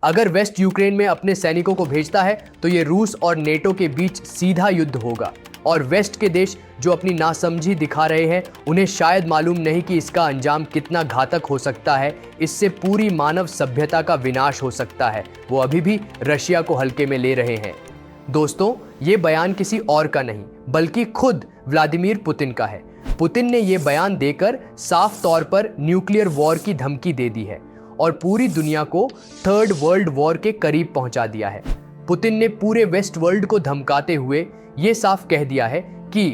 अगर waste Ukraine में अपने सैनिकों को भेजता है तो ये रूस और नेटो के बीच सीधा युद्ध होगा और वेस्ट के देश जो अपनी नासमझी दिखा रहे हैं उन्हें शायद मालूम नहीं कि इसका अंजाम कितना घातक हो सकता है। इससे पूरी मानव सभ्यता का विनाश हो सकता है। वो अभी भी रशिया को हल्के में ले रहे हैं। दोस्तों, ये बयान किसी और का नहीं बल्कि खुद व्लादिमीर पुतिन का है। पुतिन ने ये बयान देकर साफ तौर पर न्यूक्लियर वॉर की धमकी दे दी है और पूरी दुनिया को थर्ड वर्ल्ड वॉर के करीब पहुंचा दिया है। पुतिन ने पूरे वेस्ट वर्ल्ड को धमकाते हुए ये साफ कह दिया है कि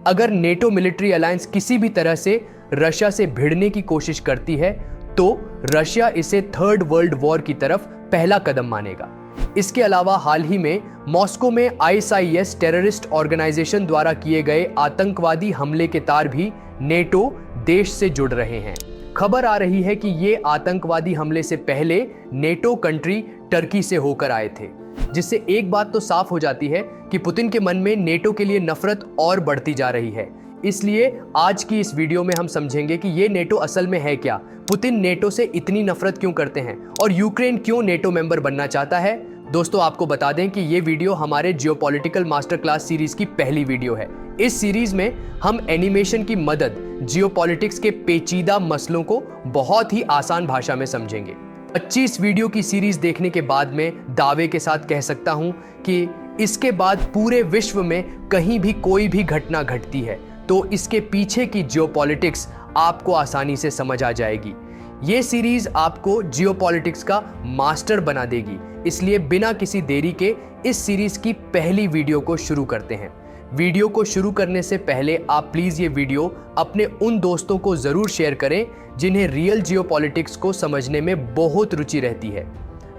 अगर नेटो मिलिट्री अलायंस किसी भी तरह से रशिया से भिड़ने की कोशिश करती है तो रशिया इसे थर्ड वर्ल्ड वॉर की तरफ पहला कदम मानेगा। इसके अलावा हाल ही में मॉस्को में ISIS टेररिस्ट ऑर्गेनाइजेशन द्वारा किए गए आतंकवादी हमले के तार भी नेटो देश से जुड़ रहे हैं। खबर आ रही है कि ये आतंकवादी हमले से पहले नेटो कंट्री टर्की से होकर आए थे, जिससे एक बात तो साफ हो जाती है कि पुतिन के मन में नेटो के लिए नफरत और बढ़ती जा रही है। इसलिए आज की इस वीडियो में हम समझेंगे कि ये नेटो असल में है क्या, पुतिन नेटो से इतनी नफरत क्यों करते हैं और यूक्रेन क्यों नेटो मेंबर बनना चाहता है। दोस्तों, आपको बता दें कि ये वीडियो हमारे जियोपॉलिटिकल मास्टर क्लास सीरीज की पहली वीडियो है। इस सीरीज में हम एनिमेशन की मदद जियोपॉलिटिक्स के पेचीदा मसलों को बहुत ही आसान भाषा में समझेंगे। 25 वीडियो की सीरीज देखने के बाद में दावे के साथ कह सकता हूं कि इसके बाद पूरे विश्व में कहीं भी कोई भी घटना घटती है तो इसके पीछे की जियोपॉलिटिक्स आपको आसानी से समझ आ जाएगी। ये सीरीज आपको जियोपॉलिटिक्स का मास्टर बना देगी। इसलिए बिना किसी देरी के इस सीरीज की पहली वीडियो को शुरू करते हैं। वीडियो को शुरू करने से पहले आप प्लीज ये वीडियो अपने उन दोस्तों को जरूर शेयर करें जिन्हें रियल जियोपॉलिटिक्स को समझने में बहुत रुचि रहती है।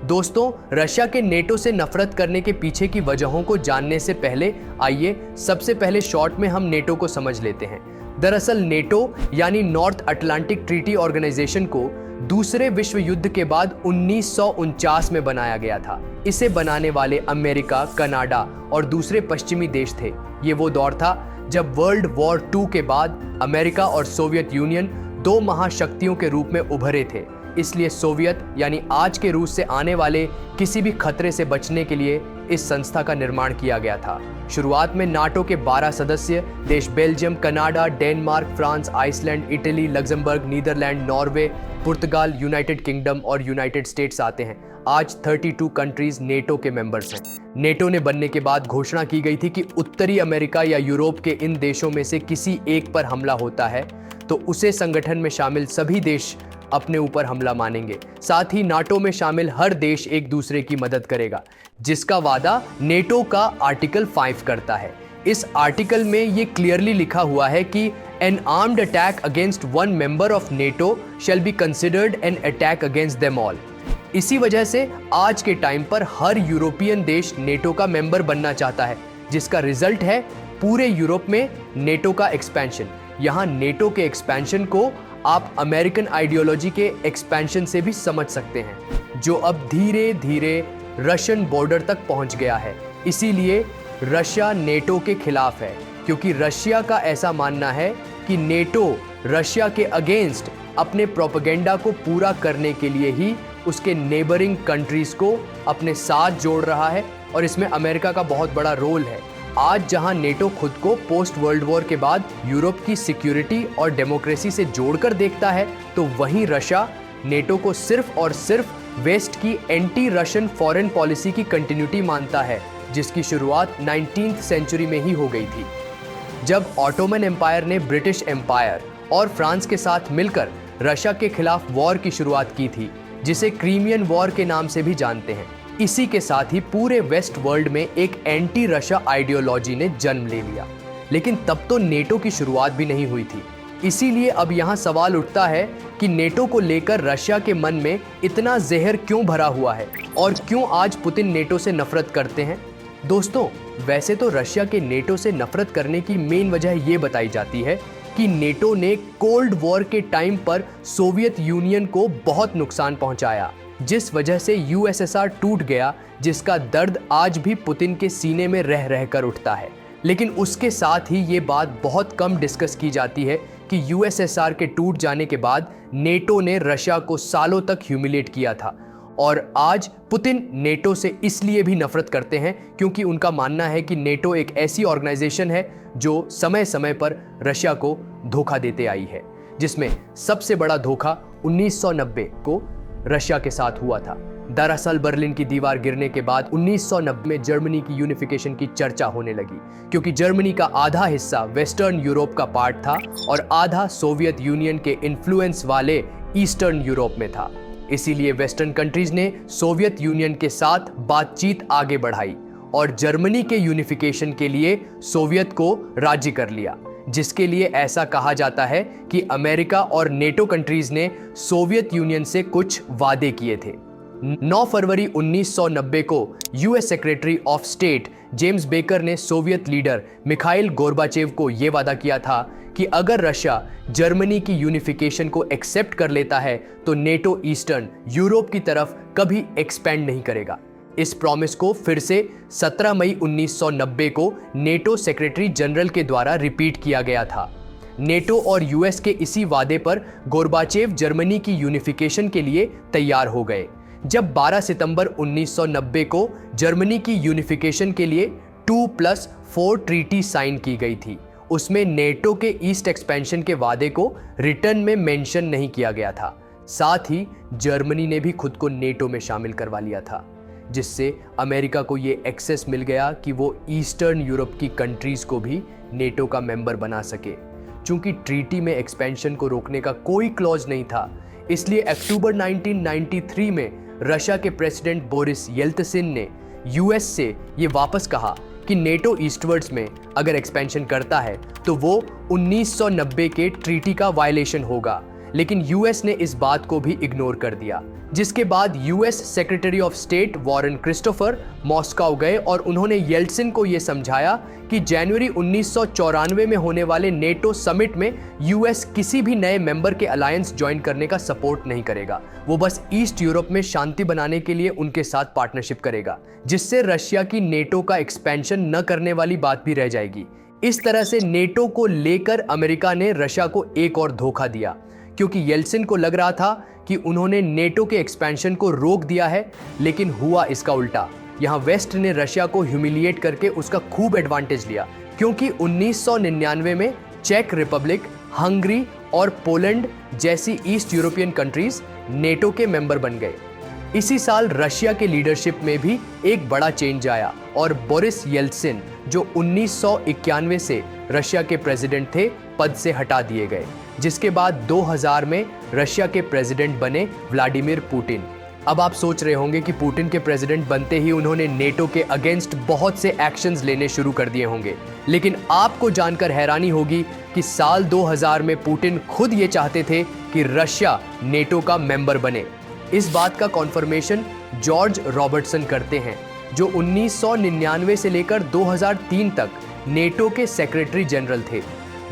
दोस्तों, रशिया के नेटो से नफरत करने के पीछे की वजहों को जानने से पहले आइए सबसे पहले शॉर्ट में हम नेटो को समझ लेते हैं। दरअसल नेटो यानी नॉर्थ अटलांटिक ट्रीटी ऑर्गेनाइजेशन को दूसरे विश्व युद्ध के बाद 1949 में बनाया गया था। इसे बनाने वाले अमेरिका, कनाडा और दूसरे पश्चिमी देश थे। ये वो दौर था जब वर्ल्ड वॉर 2 के बाद अमेरिका और सोवियत यूनियन दो महाशक्तियों के रूप में उभरे थे। इसलिए सोवियत यानी आज के रूस से आने वाले किसी भी खतरे से बचने के लिए इस संस्था का निर्माण किया गया था। शुरुआत में नाटो के 12 सदस्य देश Belgium, Canada, Denmark, France, Iceland, Italy, Luxembourg, Netherland, Norway, पुर्तगाल, यूनाइटेड किंगडम और यूनाइटेड स्टेट्स आते हैं। आज 32 कंट्रीज नेटो के मेंबर्स हैं। नेटो ने बनने के बाद घोषणा की गई थी कि उत्तरी अमेरिका या यूरोप के इन देशों में से किसी एक पर हमला होता है तो उसे संगठन में शामिल सभी देश अपने ऊपर हमला मानेंगे। साथ ही नाटो में शामिल हर देश एक दूसरे की मदद करेगा, जिसका वादा नेटो का आर्टिकल 5 करता है। इस आर्टिकल में ये क्लियरली लिखा हुआ है कि N armed attack against one member of NATO shall be considered an attack against them all. इसी वजह से आज के टाइम पर हर यूरोपियन देश नेटो का मेंबर बनना चाहता है, जिसका रिजल्ट है पूरे यूरोप में नेटो का एक्सपेंशन। यहाँ नेटो के एक्सपेंशन को आप अमेरिकन आइडियोलॉजी के एक्सपेंशन से भी समझ सकते हैं, जो अब धीरे धीरे रशियन बॉर्डर तक पहुंच गया है। इसीलिए रशिया नेटो के खिलाफ है, क्योंकि रशिया का ऐसा मानना है कि नेटो रशिया के अगेंस्ट अपने प्रोपेगेंडा को पूरा करने के लिए ही उसके नेबरिंग कंट्रीज को अपने साथ जोड़ रहा है और इसमें अमेरिका का बहुत बड़ा रोल है। आज जहां नेटो खुद को पोस्ट वर्ल्ड वॉर के बाद यूरोप की सिक्योरिटी और डेमोक्रेसी से जोड़कर देखता है, तो वहीं रशिया नेटो को सिर्फ और सिर्फ वेस्ट की एंटी रशियन फॉरेन पॉलिसी की कंटिन्यूटी मानता है, जिसकी शुरुआत 19th सेंचुरी में ही हो गई थी, जब ऑटोमन एम्पायर ने ब्रिटिश एम्पायर और फ्रांस के साथ मिलकर रशिया के खिलाफ वॉर की शुरुआत की थी, जिसे क्रीमियन वॉर के नाम से भी जानते हैं। इसी के साथ ही पूरे वेस्ट वर्ल्ड में एक एंटी रशिया आइडियोलॉजी ने जन्म ले लिया। लेकिन तब तो नेटो की शुरुआत भी नहीं हुई थी। इसीलिए अब यहाँ सवाल उठता है कि नेटो को लेकर रशिया के मन में इतना जहर क्यों भरा हुआ है और क्यों आज पुतिन नेटो से नफरत करते हैं। दोस्तों, वैसे तो रशिया के नेटो से नफरत करने की मेन वजह ये बताई जाती है कि नेटो ने कोल्ड वॉर के टाइम पर सोवियत यूनियन को बहुत नुकसान पहुंचाया, जिस वजह से यूएसएसआर टूट गया, जिसका दर्द आज भी पुतिन के सीने में रह रहकर उठता है। लेकिन उसके साथ ही ये बात बहुत कम डिस्कस की जाती है कि यूएसएसआर के टूट जाने के बाद नेटो ने रशिया को सालों तक ह्यूमिलेट किया था और आज पुतिन नेटो से इसलिए भी नफरत करते हैं क्योंकि उनका मानना है कि नेटो एक ऐसी ऑर्गेनाइजेशन है जो समय समय पर रशिया को धोखा देते आई है, जिसमें सबसे बड़ा धोखा 1990 को रशिया के साथ हुआ था। दरअसल बर्लिन की दीवार गिरने के बाद 1990 में जर्मनी की यूनिफिकेशन की चर्चा होने लगी, क्योंकि जर्मनी का आधा हिस्सा वेस्टर्न यूरोप का पार्ट था और आधा सोवियत यूनियन के इन्फ्लुएंस वाले ईस्टर्न यूरोप में था। इसीलिए वेस्टर्न कंट्रीज ने सोवियत यूनियन के साथ बातचीत आगे बढ़ाई और जर्मनी के यूनिफिकेशन के लिए सोवियत को राजी कर लिया, जिसके लिए ऐसा कहा जाता है कि अमेरिका और नेटो कंट्रीज ने सोवियत यूनियन से कुछ वादे किए थे। 9 फरवरी 1990 को US secretary of state James baker ने सोवियत लीडर मिखाइल गोर्बाचेव को यह वादा किया था कि अगर रशिया जर्मनी की यूनिफिकेशन को एक्सेप्ट कर लेता है तो नेटो ईस्टर्न यूरोप की तरफ कभी एक्सपेंड नहीं करेगा। इस प्रॉमिस को फिर से 17 मई 1990 को नेटो सेक्रेटरी जनरल के द्वारा रिपीट किया गया था। नेटो और यूएस के इसी वादे पर गोर्बाचेव जर्मनी की यूनिफिकेशन के लिए तैयार हो गए। जब 12 सितंबर 1990 को जर्मनी की यूनिफिकेशन के लिए 2+4 ट्रीटी साइन की गई थी, उसमें नेटो के ईस्ट एक्सपेंशन के वादे को रिटर्न में मेंशन नहीं किया गया था। साथ ही जर्मनी ने भी खुद को नेटो में शामिल करवा लिया था, जिससे अमेरिका को ये एक्सेस मिल गया कि वो ईस्टर्न यूरोप की कंट्रीज को भी नेटो का मेंबर बना सके। चूंकि ट्रीटी में एक्सपेंशन को रोकने का कोई क्लॉज नहीं था, इसलिए अक्टूबर 1993 में रशिया के प्रेसिडेंट बोरिस येल्त्सिन ने यूएस से ये वापस कहा कि नेटो ईस्टवर्ड्स में अगर एक्सपेंशन करता है तो वो 1990 के ट्रीटी का वायलेशन होगा, लेकिन यूएस ने इस बात को भी इग्नोर कर दिया। जिसके बाद US secretary of state Warren Christopher Moscow गए और उन्होंने येल्त्सिन को यह समझाया कि जनवरी 1994 में होने वाले नेटो समिट में यूएस किसी भी नए मेंबर के अलायंस ज्वाइन करने का सपोर्ट नहीं करेगा, वो बस ईस्ट यूरोप में शांति बनाने के लिए उनके साथ पार्टनरशिप करेगा, जिससे रशिया की नेटो का एक्सपेंशन न करने वाली बात भी रह जाएगी। इस तरह से नेटो को लेकर अमेरिका ने रशिया को एक और धोखा दिया, क्योंकि येल्त्सिन को लग रहा था कि उन्होंने नेटो के एक्सपेंशन को रोक दिया है, लेकिन हुआ इसका उल्टा। यहाँ वेस्ट ने रशिया को ह्यूमिलिएट करके उसका खूब एडवांटेज लिया, क्योंकि 1999 में चेक रिपब्लिक, हंगरी और पोलैंड जैसी ईस्ट यूरोपियन कंट्रीज नेटो के मेंबर बन गए। इसी साल रशिया के लीडरशिप में भी एक बड़ा चेंज आया और बोरिस येल्त्सिन, जो 1991 से रशिया के प्रेसिडेंट थे, पद से हटा दिए गए, जिसके बाद 2000 में रशिया के प्रेसिडेंट बने व्लादिमीर पुतिन। अब आप सोच रहे होंगे कि पुतिन के प्रेसिडेंट बनते ही उन्होंने नेटो के अगेंस्ट बहुत से एक्शंस लेने शुरू कर दिए होंगे, लेकिन आपको जानकर हैरानी होगी कि साल 2000 में पुतिन खुद ये चाहते थे कि रशिया नेटो का मेंबर बने। इस बात का कॉन्फर्मेशन जॉर्ज रॉबर्टसन करते हैं, जो 1999 से लेकर 2003 तक नेटो के सेक्रेटरी जनरल थे।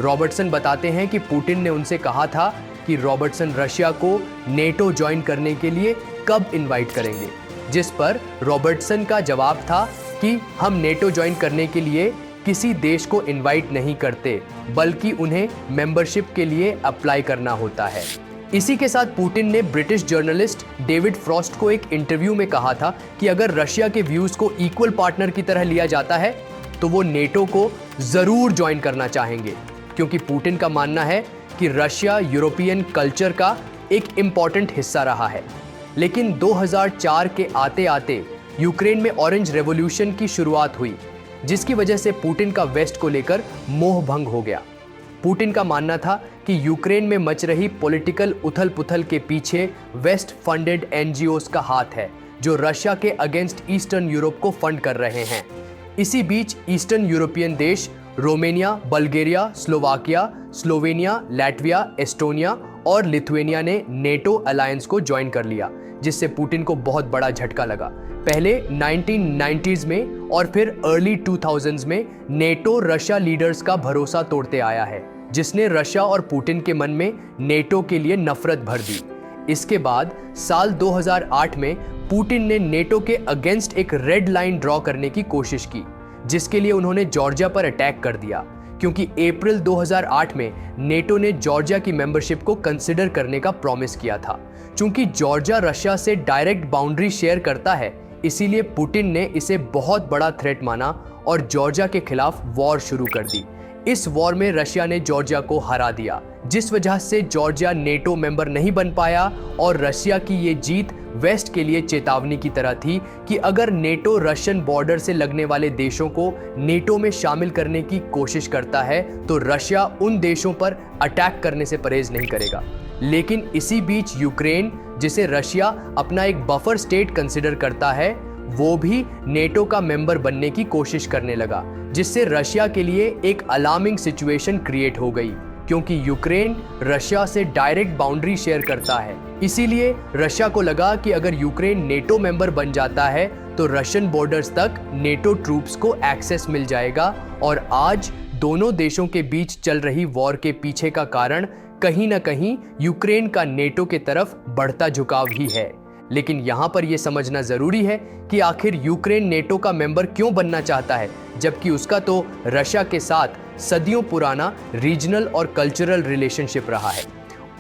रॉबर्टसन बताते हैं कि पुतिन ने उनसे कहा था कि रॉबर्टसन रशिया को नेटो ज्वाइन करने के लिए कब इनवाइट करेंगे, जिस पर रॉबर्टसन का जवाब था कि हम नेटो ज्वाइन करने के लिए किसी देश को इनवाइट नहीं करते, बल्कि उन्हें मेंबरशिप के लिए अप्लाई करना होता है। इसी के साथ पुतिन ने ब्रिटिश जर्नलिस्ट डेविड फ्रॉस्ट को एक इंटरव्यू में कहा था कि अगर रशिया के व्यूज को इक्वल पार्टनर की तरह लिया जाता है तो वो नेटो को जरूर ज्वाइन करना चाहेंगे, क्योंकि पुतिन का मानना है कि रशिया यूरोपियन कल्चर का एक इम्पॉर्टेंट हिस्सा रहा है। लेकिन 2004 के आते आते यूक्रेन में ऑरेंज रेवोल्यूशन की शुरुआत हुई, जिसकी वजह से पुतिन का वेस्ट को लेकर मोह भंग हो गया। पुतिन का मानना था कि यूक्रेन में मच रही पॉलिटिकल उथल पुथल के पीछे वेस्ट फंडेड एनजीओज का हाथ है, जो रशिया के अगेंस्ट ईस्टर्न यूरोप को फंड कर रहे हैं। इसी बीच ईस्टर्न यूरोपियन देश Romania, Bulgaria, Slovakia, Slovenia, Latvia, Estonia और लिथुएनिया ने नेटो अलायंस को ज्वाइन कर लिया, जिससे पुतिन को बहुत बड़ा झटका लगा। पहले 1990s में और फिर अर्ली 2000s में नेटो रशिया लीडर्स का भरोसा तोड़ते आया है, जिसने रशिया और पुतिन के मन में नेटो के लिए नफरत भर दी। इसके बाद साल 2008 में पुतिन ने नेटो के अगेंस्ट एक रेड लाइन ड्रॉ करने की कोशिश की, जिसके लिए उन्होंने जॉर्जिया पर अटैक कर दिया, क्योंकि अप्रैल 2008 में नेटो ने जॉर्जिया की मेंबरशिप को कंसिडर करने का प्रॉमिस किया था। चूंकि जॉर्जिया रशिया से डायरेक्ट बाउंड्री शेयर करता है, इसीलिए पुतिन ने इसे बहुत बड़ा थ्रेट माना और जॉर्जिया के खिलाफ वॉर शुरू कर दी। इस वॉर में रशिया ने जॉर्जिया को हरा दिया, जिस वजह से जॉर्जिया नेटो मेंबर नहीं बन पाया और रशिया की ये जीत वेस्ट के लिए चेतावनी की तरह थी कि अगर नेटो रशियन बॉर्डर से लगने वाले देशों को नेटो में शामिल करने की कोशिश करता है तो रशिया उन देशों पर अटैक करने से परहेज नहीं करेगा। लेकिन इसी बीच यूक्रेन, जिसे रशिया अपना एक बफर स्टेट कंसिडर करता है, वो भी नेटो का मेंबर बनने की कोशिश करने लगा, जिससे रशिया के लिए एक अलार्मिंग सिचुएशन क्रिएट हो गई, क्योंकि यूक्रेन रशिया से डायरेक्ट बाउंड्री शेयर करता है। इसीलिए रशिया को लगा कि अगर यूक्रेन नेटो मेंबर बन जाता है तो रशियन बॉर्डर्स तक नेटो ट्रूप्स को एक्सेस मिल जाएगा। और आज दोनों देशों के बीच चल रही वॉर के पीछे का कारण कहीं ना कहीं यूक्रेन का नेटो के तरफ बढ़ता झुकाव ही है। लेकिन यहाँ पर यह समझना जरूरी है कि आखिर यूक्रेन नेटो का मेंबर क्यों बनना चाहता है, जबकि उसका तो रशिया के साथ सदियों पुराना रीजनल और कल्चरल रिलेशनशिप रहा है।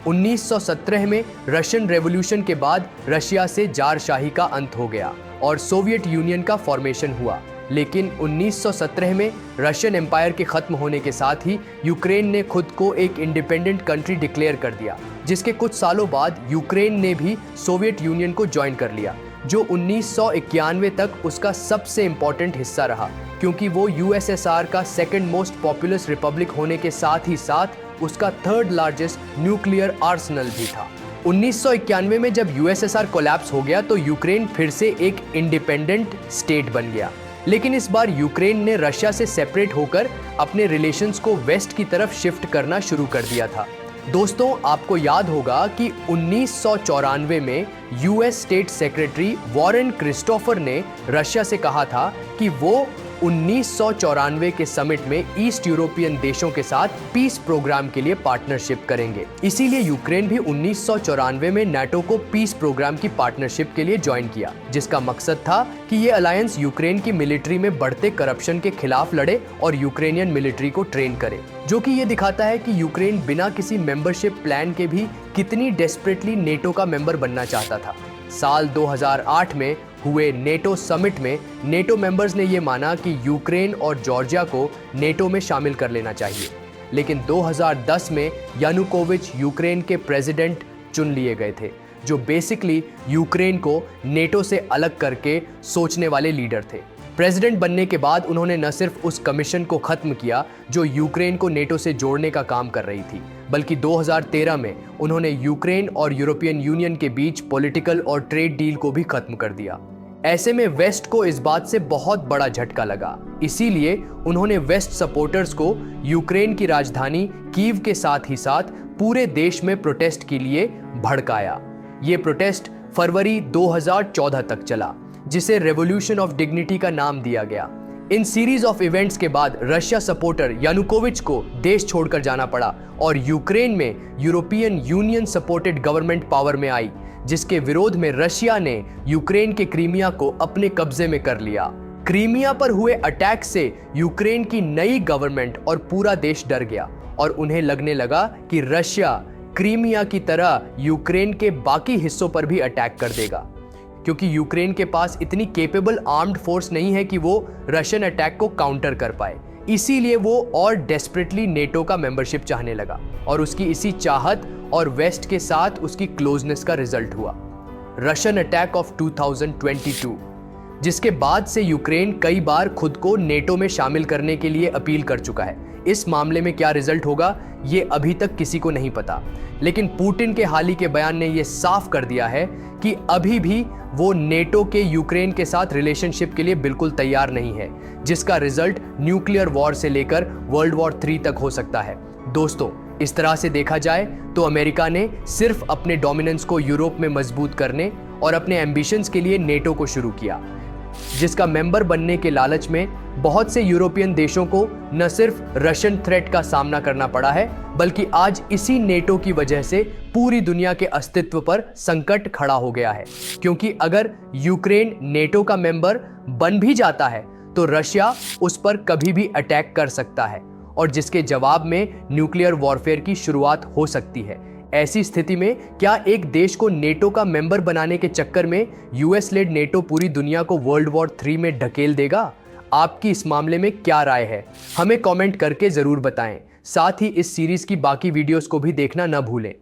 1917 में रशियन रेवोल्यूशन के बाद रशिया से जारशाही का अंत हो गया और सोवियत यूनियन का फॉर्मेशन हुआ। लेकिन 1917 में रशियन एम्पायर के खत्म होने के साथ ही यूक्रेन ने खुद को एक इंडिपेंडेंट कंट्री डिक्लेयर कर दिया, जिसके कुछ सालों बाद यूक्रेन ने भी सोवियत यूनियन को ज्वाइन कर लिया, जो 1991 तक उसका सबसे इंपॉर्टेंट हिस्सा रहा, क्योंकि वो यूएसएसआर का सेकंड मोस्ट पॉपुलस रिपब्लिक होने के साथ ही साथ उसका थर्ड लार्जेस्ट न्यूक्लियर आर्सेनल भी था। 1991 में जब यूएसएसआर कोलैप्स हो गया तो यूक्रेन फिर से एक इंडिपेंडेंट स्टेट बन गया। लेकिन इस बार यूक्रेन ने रशिया से सेपरेट होकर अपने रिलेशंस को वेस्ट की तरफ शिफ्ट करना शुरू कर दिया था। दोस्तों, आपको याद होगा कि 1994 में US state secretary Warren Christopher ने रशिया से कहा था कि वो 1994 के समिट में ईस्ट यूरोपियन देशों के साथ पीस प्रोग्राम के लिए पार्टनरशिप करेंगे। इसीलिए यूक्रेन भी 1994 में नाटो को पीस प्रोग्राम की पार्टनरशिप के लिए ज्वाइन किया, जिसका मकसद था कि ये अलायंस यूक्रेन की मिलिट्री में बढ़ते करप्शन के खिलाफ लड़े और यूक्रेनियन मिलिट्री को ट्रेन करे, जो कि ये दिखाता है कि यूक्रेन बिना किसी मेंबरशिप प्लान के भी कितनी डेस्परेटली नेटो का मेंबर बनना चाहता था। साल 2008 में हुए नेटो समिट में नेटो मेंबर्स ने यह माना कि यूक्रेन और जॉर्जिया को नेटो में शामिल कर लेना चाहिए। लेकिन 2010 में यानुकोविच यूक्रेन के प्रेसिडेंट चुन लिए गए थे, जो बेसिकली यूक्रेन को नेटो से अलग करके सोचने वाले लीडर थे। प्रेसिडेंट बनने के बाद उन्होंने न सिर्फ उस कमीशन को खत्म किया जो यूक्रेन को नेटो से जोड़ने का काम कर रही थी, बल्कि 2013 में उन्होंने यूक्रेन और यूरोपियन यूनियन के बीच पॉलिटिकल और ट्रेड डील को भी खत्म कर दिया। ऐसे में वेस्ट को इस बात से बहुत बड़ा झटका लगा, इसीलिए उन्होंने वेस्ट सपोर्टर्स को यूक्रेन की राजधानी कीव के साथ ही साथ पूरे देश में प्रोटेस्ट के लिए भड़काया। ये प्रोटेस्ट फरवरी 2014 तक चला, जिसे रेवोल्यूशन ऑफ डिग्निटी का नाम दिया गया। इन सीरीज ऑफ इवेंट्स के बाद रशिया सपोर्टर यानुकोविच को देश छोड़कर जाना पड़ा और यूक्रेन में European union supported government power में आई, जिसके विरोध में रशिया ने यूक्रेन के क्रीमिया को अपने कब्जे में कर लिया। क्रीमिया पर हुए अटैक से यूक्रेन की नई गवर्नमेंट और पूरा देश डर गया और उन्हें लगने लगा कि रशिया क्रीमिया की तरह यूक्रेन के बाकी हिस्सों पर भी अटैक कर देगा, क्योंकि यूक्रेन के पास इतनी केपेबल आर्म्ड फोर्स नहीं है कि वो रशियन अटैक को काउंटर कर पाए। इसीलिए वो और डेस्परेटली नेटो का मेंबरशिप चाहने लगा और उसकी इसी चाहत और वेस्ट के साथ उसकी क्लोजनेस का रिजल्ट हुआ रशियन अटैक ऑफ 2022, जिसके बाद से यूक्रेन कई बार खुद को नेटो में शामिल करने के लिए अपील कर चुका है। इस मामले में क्या रिजल्ट होगा ये अभी तक किसी को नहीं पता, लेकिन पुतिन के हाल ही के बयान ने यह साफ कर दिया है कि अभी भी वो नेटो के यूक्रेन के साथ रिलेशनशिप के लिए बिल्कुल तैयार नहीं है, जिसका रिजल्ट न्यूक्लियर वॉर से लेकर वर्ल्ड वॉर 3 तक हो सकता है। दोस्तों, इस तरह से देखा जाए तो अमेरिका ने सिर्फ अपने डोमिनेंस को यूरोप में मजबूत करने और अपने एम्बिशंस के लिए नेटो को शुरू किया, जिसका मेंबर बनने के लालच में बहुत से यूरोपियन देशों को न सिर्फ रशियन थ्रेट का सामना करना पड़ा है, बल्कि आज इसी नेटो की वजह से पूरी दुनिया के अस्तित्व पर संकट खड़ा हो गया है। क्योंकि अगर यूक्रेन नेटो का मेंबर बन भी जाता है तो रशिया उस पर कभी भी अटैक कर सकता है और जिसके जवाब में न्यूक्लियर वॉरफेयर की शुरुआत हो सकती है। ऐसी स्थिति में क्या एक देश को नेटो का मेंबर बनाने के चक्कर में यूएस लेड नेटो पूरी दुनिया को वर्ल्ड वॉर 3 में ढकेल देगा? आपकी इस मामले में क्या राय है, हमें कमेंट करके जरूर बताएं। साथ ही इस सीरीज की बाकी वीडियोस को भी देखना न भूलें।